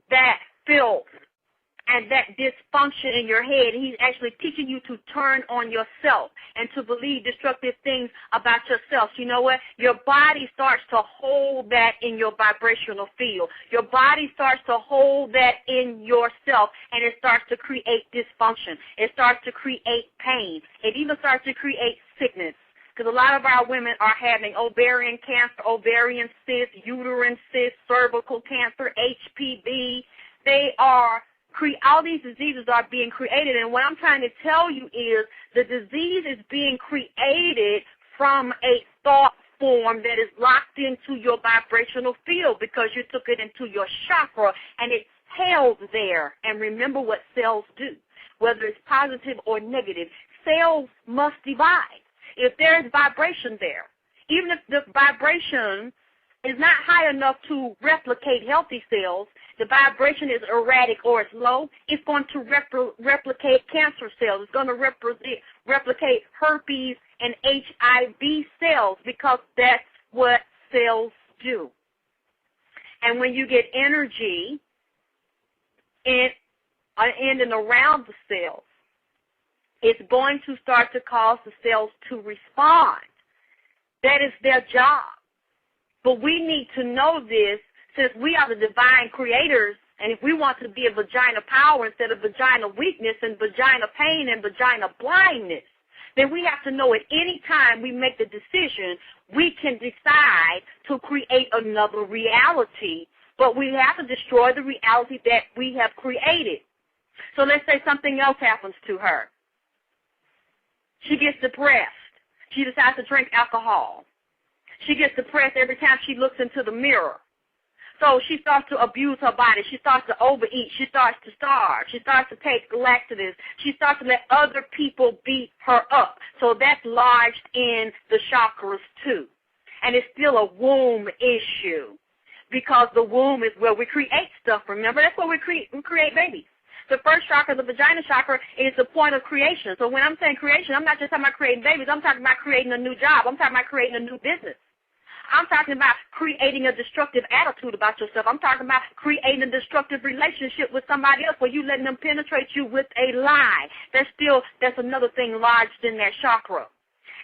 that filth and that dysfunction in your head. He's actually teaching you to turn on yourself and to believe destructive things about yourself. You know what? Your body starts to hold that in your vibrational field. Your body starts to hold that in yourself, and it starts to create dysfunction. It starts to create pain. It even starts to create sickness. Because a lot of our women are having ovarian cancer, ovarian cysts, uterine cysts, cervical cancer, HPV. All these diseases are being created, and what I'm trying to tell you is the disease is being created from a thought form that is locked into your vibrational field because you took it into your chakra, and it's held there. And remember what cells do, whether it's positive or negative. Cells must divide. If there is vibration there, even if the vibration is not high enough to replicate healthy cells, the vibration is erratic or it's low, it's going to replicate cancer cells. It's going to replicate herpes and HIV cells because that's what cells do. And when you get energy in and around the cells, it's going to start to cause the cells to respond. That is their job. But we need to know this since we are the divine creators, and if we want to be a vagina power instead of vagina weakness and vagina pain and vagina blindness, then we have to know at any time we make the decision, we can decide to create another reality, but we have to destroy the reality that we have created. So let's say something else happens to her. She gets depressed. She decides to drink alcohol. She gets depressed every time she looks into the mirror. So she starts to abuse her body. She starts to overeat. She starts to starve. She starts to take laxatives. She starts to let other people beat her up. So that's lodged in the chakras too. And it's still a womb issue because the womb is where we create stuff. Remember, that's where we create babies. The first chakra, the vagina chakra, is the point of creation. So when I'm saying creation, I'm not just talking about creating babies. I'm talking about creating a new job. I'm talking about creating a new business. I'm talking about creating a destructive attitude about yourself. I'm talking about creating a destructive relationship with somebody else where you letting them penetrate you with a lie. That's another thing lodged in that chakra.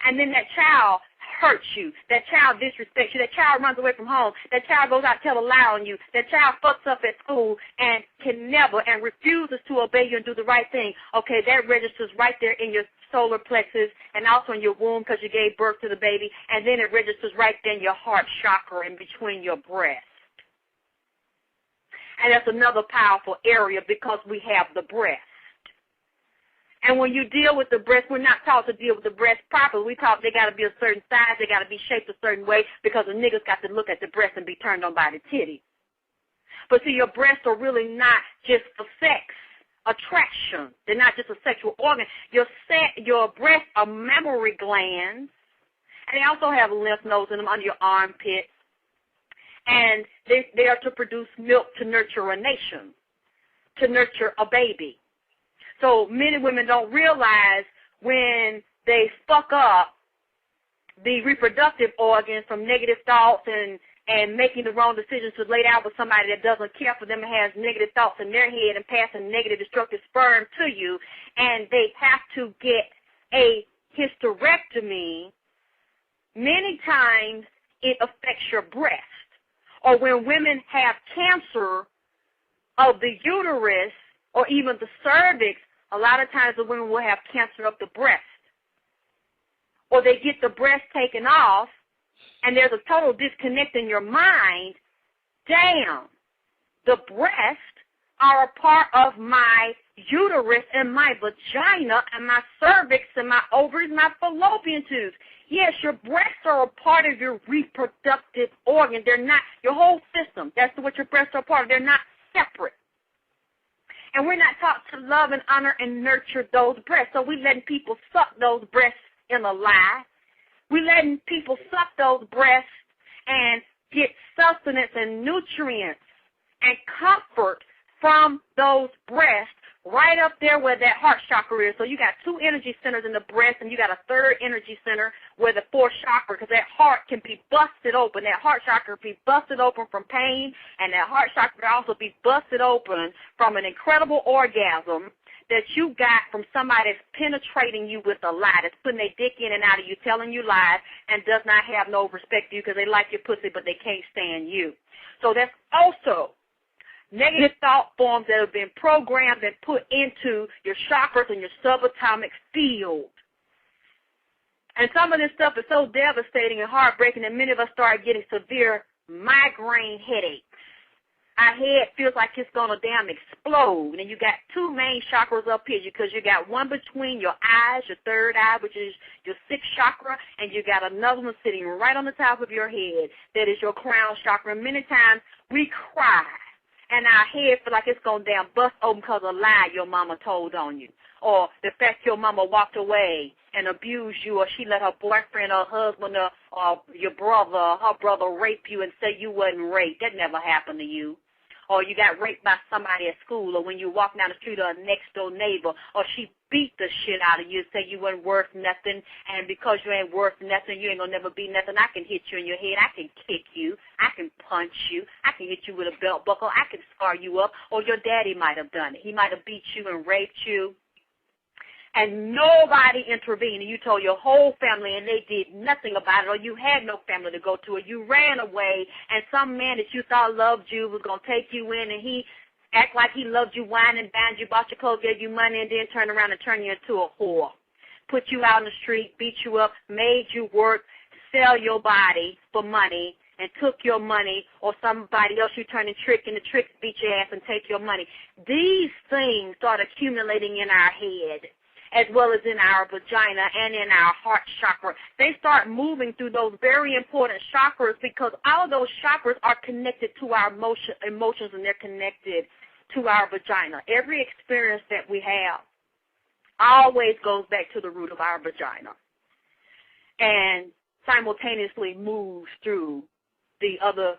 And then that child hurts you. That child disrespects you. That child runs away from home. That child goes out and tells a lie on you. That child fucks up at school and can never and refuses to obey you and do the right thing. Okay, that registers right there in your solar plexus and also in your womb because you gave birth to the baby, and then it registers right there in your heart chakra in between your breasts. And that's another powerful area because we have the breast. And when you deal with the breast, we're not taught to deal with the breast properly. We taught they got to be a certain size, they got to be shaped a certain way because the niggas got to look at the breast and be turned on by the titty. But see, your breasts are really not just for sex attraction. They're not just a sexual organ. Your breasts are mammary glands, and they also have lymph nodes in them under your armpits. And they are to produce milk to nurture a nation, to nurture a baby. So many women don't realize when they fuck up the reproductive organs from negative thoughts and making the wrong decisions to lay down with somebody that doesn't care for them and has negative thoughts in their head and passing negative destructive sperm to you, and they have to get a hysterectomy, many times it affects your breast. Or when women have cancer of the uterus or even the cervix, a lot of times the women will have cancer of the breast. Or they get the breast taken off, and there's a total disconnect in your mind. Damn, the breasts are a part of my uterus and my vagina and my cervix and my ovaries and my fallopian tubes. Yes, your breasts are a part of your reproductive organ. They're not your whole system. That's what your breasts are a part of. They're not separate. And we're not taught to love and honor and nurture those breasts. So we're letting people suck those breasts in a lie. We're letting people suck those breasts and get sustenance and nutrients and comfort from those breasts right up there where that heart chakra is. So you got 2 energy centers in the breast, and you got a 3rd energy center where the 4th chakra, because that heart can be busted open. That heart chakra can be busted open from pain, and that heart chakra can also be busted open from an incredible orgasm that you got from somebody that's penetrating you with a lie, that's putting their dick in and out of you, telling you lies, and does not have no respect for you because they like your pussy, but they can't stand you. So that's also negative thought forms that have been programmed and put into your chakras and your subatomic field. And some of this stuff is so devastating and heartbreaking that many of us start getting severe migraine headaches. Our head feels like it's going to damn explode. And you got 2 main chakras up here because you got one between your eyes, your 3rd eye, which is your 6th chakra, and you got another one sitting right on the top of your head. That is your crown chakra. And many times we cry, and our head feel like it's going to damn bust open because of a lie your mama told on you, or the fact your mama walked away and abused you, or she let her boyfriend or husband or your brother or her brother rape you and say you wasn't raped. That never happened to you. Or you got raped by somebody at school, or when you walk down the street, or a next-door neighbor, or she beat the shit out of you and say you weren't worth nothing, and because you ain't worth nothing, you ain't going to never be nothing. I can hit you in your head. I can kick you. I can punch you. I can hit you with a belt buckle. I can scar you up, or your daddy might have done it. He might have beat you and raped you. And nobody intervened, and you told your whole family, and they did nothing about it, or you had no family to go to, or you ran away, and some man that you thought loved you was going to take you in, and he act like he loved you, wine and dined you, bought your clothes, gave you money, and then turned around and turned you into a whore. Put you out in the street, beat you up, made you work, sell your body for money, and took your money, or somebody else you turned and the trick beat your ass and take your money. These things start accumulating in our head, as well as in our vagina and in our heart chakra. They start moving through those very important chakras because all of those chakras are connected to our emotions, and they're connected to our vagina. Every experience that we have always goes back to the root of our vagina and simultaneously moves through the other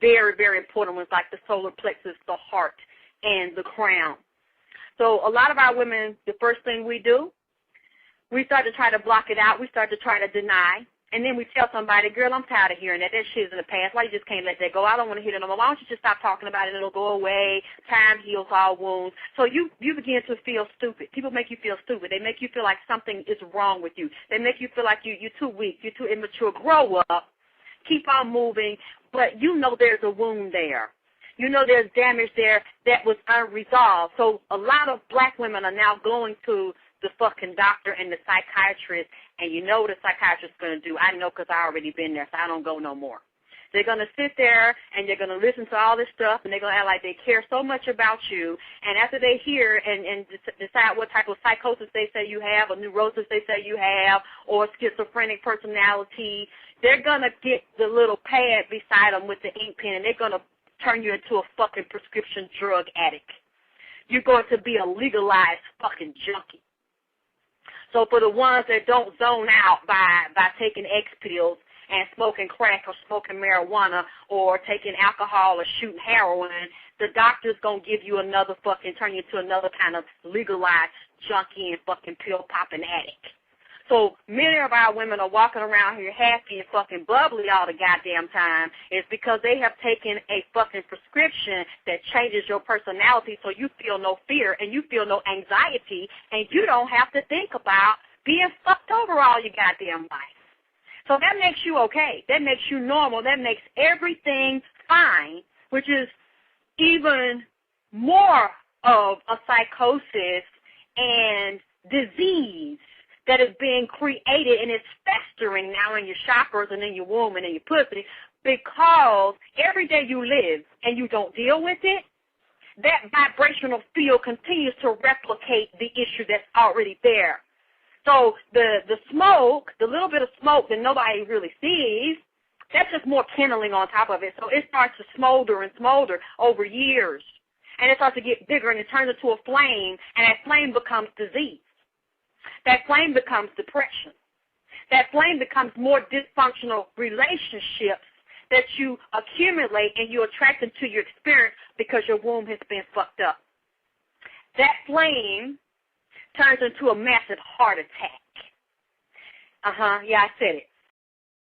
very, very important ones like the solar plexus, the heart, and the crown. So a lot of our women, the first thing we do, we start to try to block it out. We start to try to deny. And then we tell somebody, girl, I'm tired of hearing that. That shit is in the past. Why you just can't let that go? I don't want to hear it no more. Why don't you just stop talking about it and it'll go away? Time heals all wounds. So you begin to feel stupid. People make you feel stupid. They make you feel like something is wrong with you. They make you feel like you're too weak. You're too immature. Grow up. Keep on moving. But you know there's a wound there. You know there's damage there that was unresolved. So a lot of black women are now going to the fucking doctor and the psychiatrist, and you know what the psychiatrist is going to do. I know because I already been there, so I don't go no more. They're going to sit there, and they're going to listen to all this stuff, and they're going to act like they care so much about you. And after they hear and decide what type of psychosis they say you have, or neurosis they say you have, or schizophrenic personality, they're going to get the little pad beside them with the ink pen, and they're going to turn you into a fucking prescription drug addict. You're going to be a legalized fucking junkie. So for the ones that don't zone out by taking X pills and smoking crack or smoking marijuana or taking alcohol or shooting heroin, the doctor's going to give you another fucking, turn you into another kind of legalized junkie and fucking pill-popping addict. So many of our women are walking around here happy and fucking bubbly all the goddamn time. It's because they have taken a fucking prescription that changes your personality so you feel no fear and you feel no anxiety and you don't have to think about being fucked over all your goddamn life. So that makes you okay. That makes you normal. That makes everything fine, which is even more of a psychosis and disease that is being created, and it's festering now in your chakras and in your womb and in your pussy, because every day you live and you don't deal with it, that vibrational field continues to replicate the issue that's already there. So the smoke, the little bit of smoke that nobody really sees, that's just more kindling on top of it. So it starts to smolder and smolder over years, and it starts to get bigger, and it turns into a flame, and that flame becomes disease. That flame becomes depression. That flame becomes more dysfunctional relationships that you accumulate and you attract into your experience because your womb has been fucked up. that flame turns into a massive heart attack. Yeah, I said it.